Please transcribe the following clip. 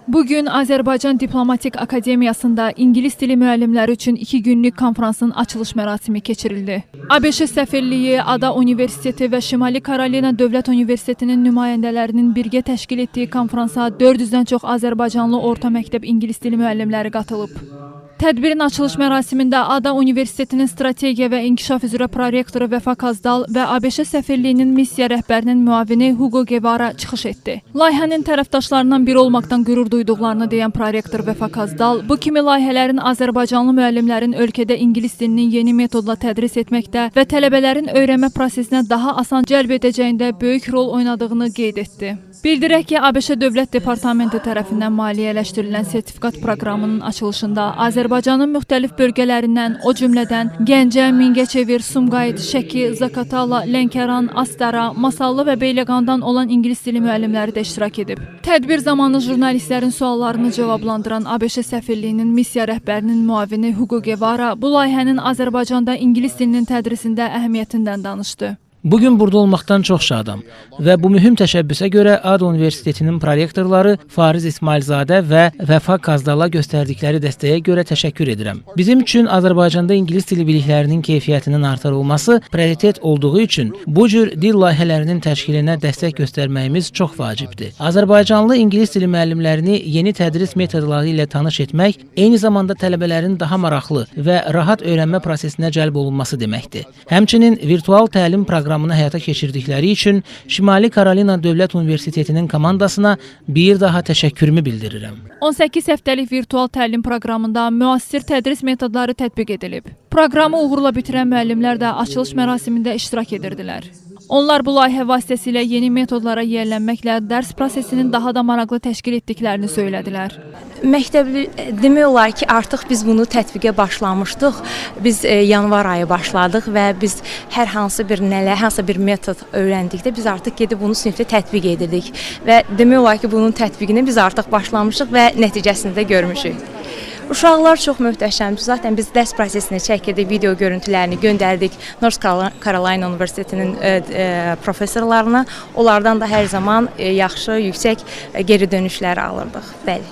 Bugün Azərbaycan Diplomatik Akademiyasında İngilis dili müəllimləri üçün 2 günlük konferansın açılış mərasimi keçirildi. ABŞ səfirliyi, Ada Universiteti və Şimali Karolina Dövlət Universitetinin nümayəndələrinin birgə təşkil etdiyi konferansa 400-dən çox Azərbaycanlı orta məktəb İngilis dili müəllimləri qatılıb. Tədbirin açılış mərasimində Ada Universitetinin strategiya və inkişaf üzrə prorektoru Vəfa Qazdal və ABŞ səfirliyinin missiya rəhbərinin müavini Hugo Guevara çıxış etdi. Layihənin tərəfdaşlarından biri olmaqdan qürur duyduqlarını deyən prorektor Vəfa Qazdal, bu kimi layihələrin Azərbaycanlı müəllimlərin ölkədə İngilis dilini yeni metodla tədris etməkdə və tələbələrin öyrənmə prosesinə daha asan cəlb edəcəyində böyük rol oynadığını qeyd etdi. Bildirək ki, ABŞ Dövlət Departamenti tərəfindən maliyyələşdirilən sertifikat proqramının açılışında Azərbaycanın müxtəlif bölgələrindən, o cümlədən Gəncə, Mingəçevir, Sumqayıt, Şəki, Zaqatala, Lənkəran, Astara, Masallı və Beyləqandan olan İngilis dili müəllimləri də iştirak edib. Tədbir zamanı jurnalistlərin suallarını cavablandıran ABŞ səfirliyinin missiya rəhbərinin müavini Hugo Guevara bu layihənin Azərbaycanda İngilis dilinin tədrisində əhəmiyyətindən danışdı. Bugün burada olmaqdan çox şadam və bu mühüm təşəbbüsə görə Ada Universitetinin prorektorları Fariz İsmailzadə və Vəfa Qazdala göstərdikləri dəstəyə görə təşəkkür edirəm. Bizim üçün Azərbaycanda İngilis dili biliklərinin keyfiyyətinin artırılması prioritet olduğu üçün bu cür dil layihələrinin təşkilinə dəstək göstərməyimiz çox vacibdir. Azərbaycanlı İngilis dili müəllimlərini yeni tədris metodları ilə tanış etmək, eyni zamanda tələbələrin daha maraqlı və rahat öyrənmə prosesinə cəlb olunması deməkdir. Həmçinin virtual təlim proqramını həyata keçirdikləri üçün Şimali Karolina Dövlət Universitetinin komandasına bir daha təşəkkürümü bildirirəm. 18 həftəlik virtual təlim proqramında müasir tədris metodları tətbiq edilib. Proqramı uğurla bitirən müəllimlər də açılış mərasimində iştirak edirdilər. Onlar bu layihə vasitəsilə yeni metodlara yiyələnməklə dərs prosesinin daha da maraqlı təşkil etdiklərini söylədilər. Məktəbli demək olar ki, artıq biz bunu tətbiqə başlamışdıq. Biz yanvar ayı başladıq və biz hər hansı bir metod öyrəndikdə biz artıq gedib bunu sinifdə tətbiq edirdik və demək olar ki, bunun tətbiqini biz artıq başlamışıq və nəticəsini də görmüşük. Uşaqlar çox möhtəşəmdir. Zaten biz dərs prosesini çəkirdik, video görüntülərini göndərdik North Carolina Universitetinin professorlarına. Onlardan da hər zaman yaxşı, yüksək geri dönüşlər alırdıq. Bəli.